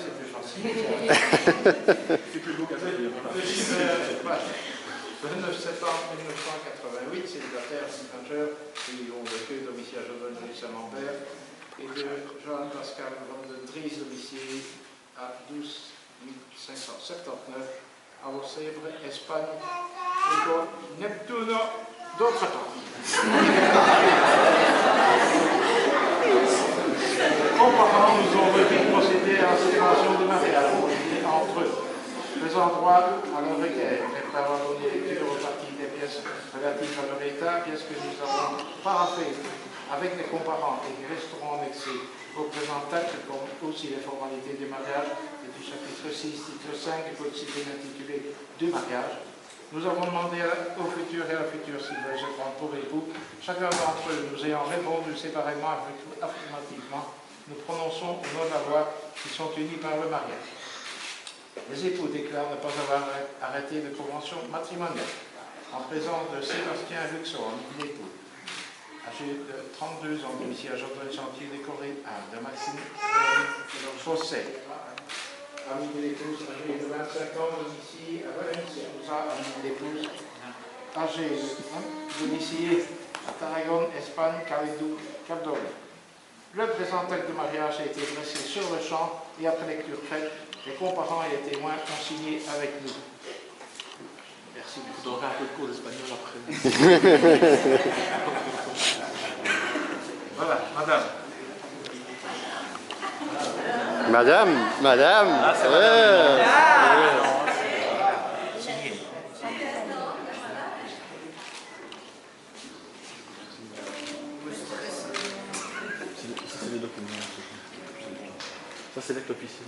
C'est plus facile. C'est plus beau qu'à dire. Le 9 septembre 1988, célibataire, signature, Léon de Queue, domicile à Jodon, Saint-Lambert, et de Johann Pascal Van de Dries, domicile à 12 579, à Vosèbre, Espagne, école Neptuno d'Autre-temps. Auparavant, nous avons pu procéder à la célébration du mariage entre eux. Faisant droit à leur requête, après avoir donné lecture aux parties des pièces relatives à leur état, pièces que nous avons paraphées avec les comparants et qui resteront annexées au présent acte, comme aussi les formalités du mariage et du chapitre 6, titre 5 du Code civil intitulé du mariage. Nous avons demandé aux futurs et à la future s'ils veulent se prendre pour époux. Chacun d'entre eux nous ayant répondu séparément affirmativement, nous prononçons au nom de la voix qui sont unis par le mariage. Les époux déclarent ne pas avoir arrêté de convention matrimoniale en présence de Sébastien Luxon, l'époux, âgé de 32 ans, domicile à Jodon-Chantier, décoré de Maxime Fossé, ami de l'épouse, âgé de 25 ans, domicile à Valencia, ami de l'épouse, âgé de domicile à Tarragone, Espagne, Caledou, Cap-d'Or. Le présent acte de mariage a été dressé sur le champ et après lecture faite, les comparants et les témoins ont signé avec nous. Merci. Il faudra un peu de cours d'espagnol après. Voilà, madame. Madame. Ah, c'est madame. C'est les documents. Ça, c'est l'acte officiel.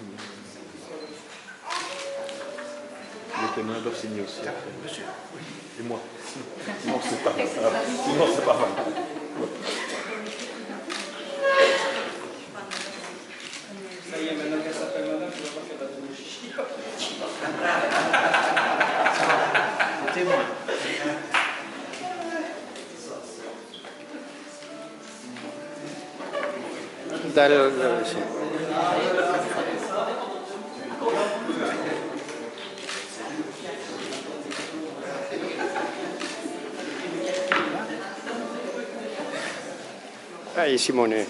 Les témoins doivent signer aussi. Monsieur. Et moi. Sinon, c'est pas mal. Sinon, c'est pas mal. Ça y est, maintenant qu'elle s'appelle madame, je ne vais pas faire de chichi. Le témoin. Ah, Simone.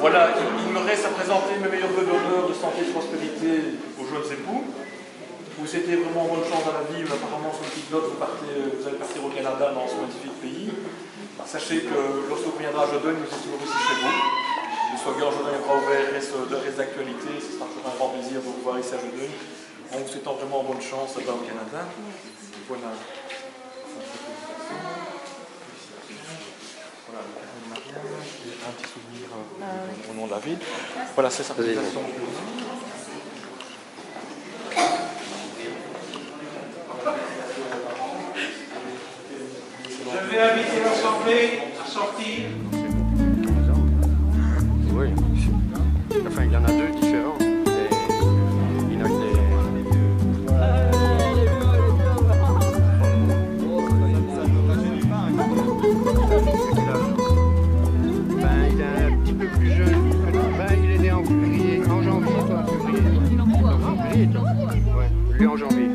Voilà, il me reste à présenter mes meilleurs vœux d'honneur, de santé et de prospérité aux jeunes époux. Vous étiez vraiment en bonne chance dans la vie, mais apparemment sur une petite note, vous allez partir au Canada dans ce magnifique pays. Sachez que lorsque vous reviendrez à Jodon, nous sommes toujours ici chez vous. Le slogan Jodon est bras ouverts reste d'actualité, ce sera toujours un grand plaisir de vous voir ici à Jodon. En vous souhaitant vraiment bonne chance là-bas au Canada. Voilà. Voilà, le carnet de mariage, et un petit souvenir au nom de la ville. Voilà, c'est sa présentation. Je vais inviter l'Assemblée à sortir. Oui. Enfin, il y en a deux différents. Il y en a des... Ben, il est un petit peu plus jeune. Ben, il est né en février. En janvier, toi, en février. En février, toi. Ouais, lui en janvier.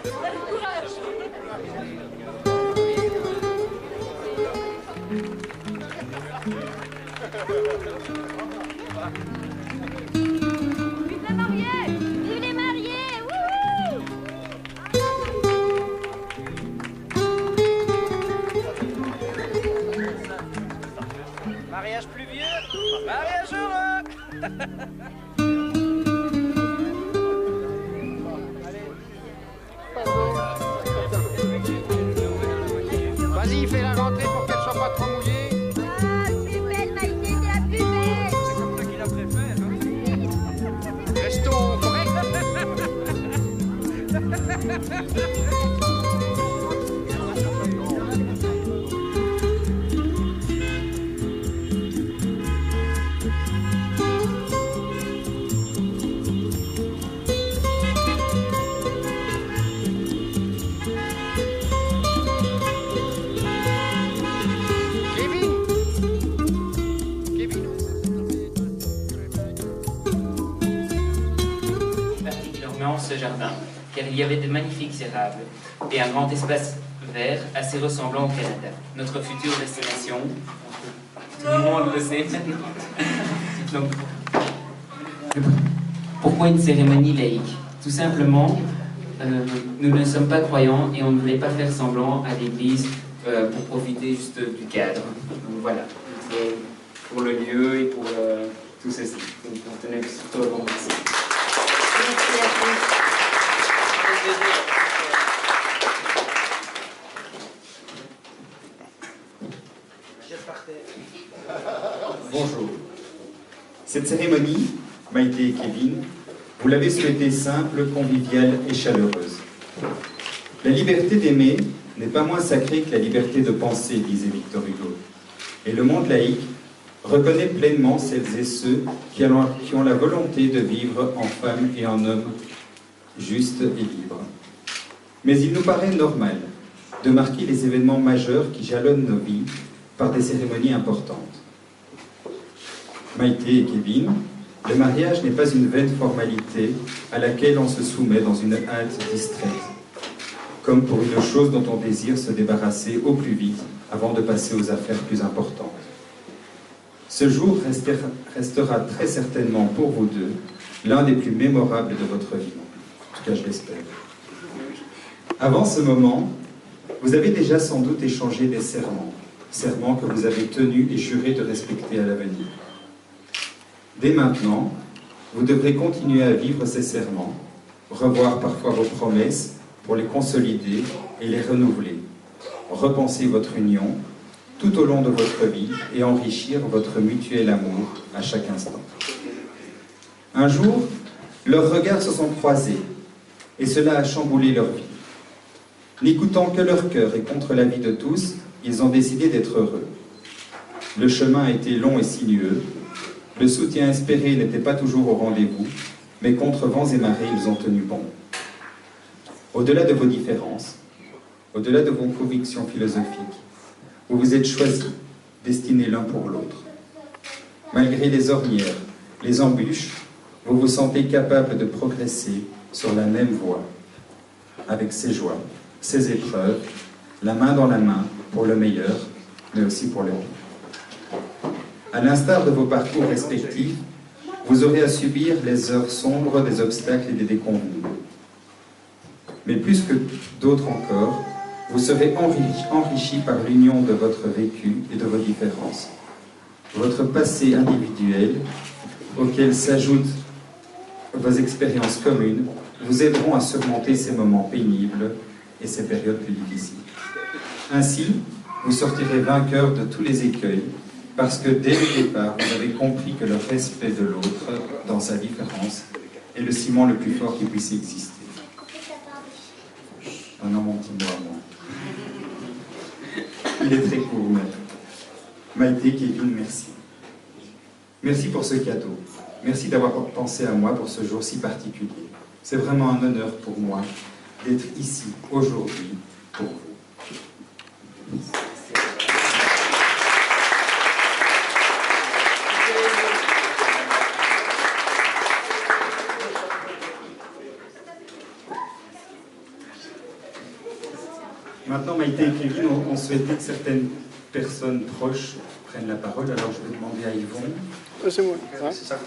Vive les mariés! Vive les mariés! Wouhou! Mariage pluvieux, mariage heureux. Vas-y, fais la rentrée pour qu'elle soit pas trop mouillée. Ah, plus belle, Maïté, c'est la plus belle! C'est comme ça qu'il a préféré. Restons corrects. Particulièrement ce jardin, car il y avait de magnifiques érables et un grand espace vert assez ressemblant au Canada. Notre future destination, tout le monde le sait maintenant. Donc, pourquoi une cérémonie laïque? Tout simplement, nous ne sommes pas croyants et on ne voulait pas faire semblant à l'église pour profiter juste du cadre. Donc voilà, c'est pour le lieu et pour tout ceci. Donc on tenait surtout à vous remercier. Merci à tous. Bonjour. Cette cérémonie, Maïté et Kevin, vous l'avez souhaitée simple, conviviale et chaleureuse. La liberté d'aimer n'est pas moins sacrée que la liberté de penser, disait Victor Hugo. Et le monde laïque reconnaît pleinement celles et ceux qui ont la volonté de vivre en femme et en homme juste et libre. Mais il nous paraît normal de marquer les événements majeurs qui jalonnent nos vies par des cérémonies importantes. Maïté et Kevin, le mariage n'est pas une vaine formalité à laquelle on se soumet dans une halte distraite, comme pour une chose dont on désire se débarrasser au plus vite avant de passer aux affaires plus importantes. Ce jour restera très certainement pour vous deux l'un des plus mémorables de votre vie. En tout cas, je l'espère. Avant ce moment, vous avez déjà sans doute échangé des serments que vous avez tenus et juré de respecter à l'avenir. Dès maintenant, vous devrez continuer à vivre ces serments, revoir parfois vos promesses pour les consolider et les renouveler, repenser votre union tout au long de votre vie et enrichir votre mutuel amour à chaque instant. Un jour, leurs regards se sont croisés et cela a chamboulé leur vie. N'écoutant que leur cœur et contre l'avis de tous, ils ont décidé d'être heureux. Le chemin a été long et sinueux. Le soutien espéré n'était pas toujours au rendez-vous, mais contre vents et marées, ils ont tenu bon. Au-delà de vos différences, au-delà de vos convictions philosophiques, vous vous êtes choisis, destinés l'un pour l'autre. Malgré les ornières, les embûches, vous vous sentez capable de progresser sur la même voie, avec ses joies, ses épreuves, la main dans la main pour le meilleur, mais aussi pour le pire. À l'instar de vos parcours respectifs, vous aurez à subir les heures sombres des obstacles et des déconvenues. Mais plus que d'autres encore, vous serez enrichis par l'union de votre vécu et de vos différences. Votre passé individuel, auquel s'ajoutent vos expériences communes, vous aideront à surmonter ces moments pénibles et ces périodes plus difficiles. Ainsi, vous sortirez vainqueur de tous les écueils, parce que dès le départ, vous avez compris que le respect de l'autre, dans sa différence, est le ciment le plus fort qui puisse exister. Oh non, mon petit mot à moi. Il est très court, mais Maïté, Kevin, merci. Merci pour ce cadeau. Merci d'avoir pensé à moi pour ce jour si particulier. C'est vraiment un honneur pour moi d'être ici, aujourd'hui, pour vous. Maintenant, Maïté et Kevin ont souhaité que certaines personnes proches prennent la parole, alors je vais demander à Yvon. C'est ça.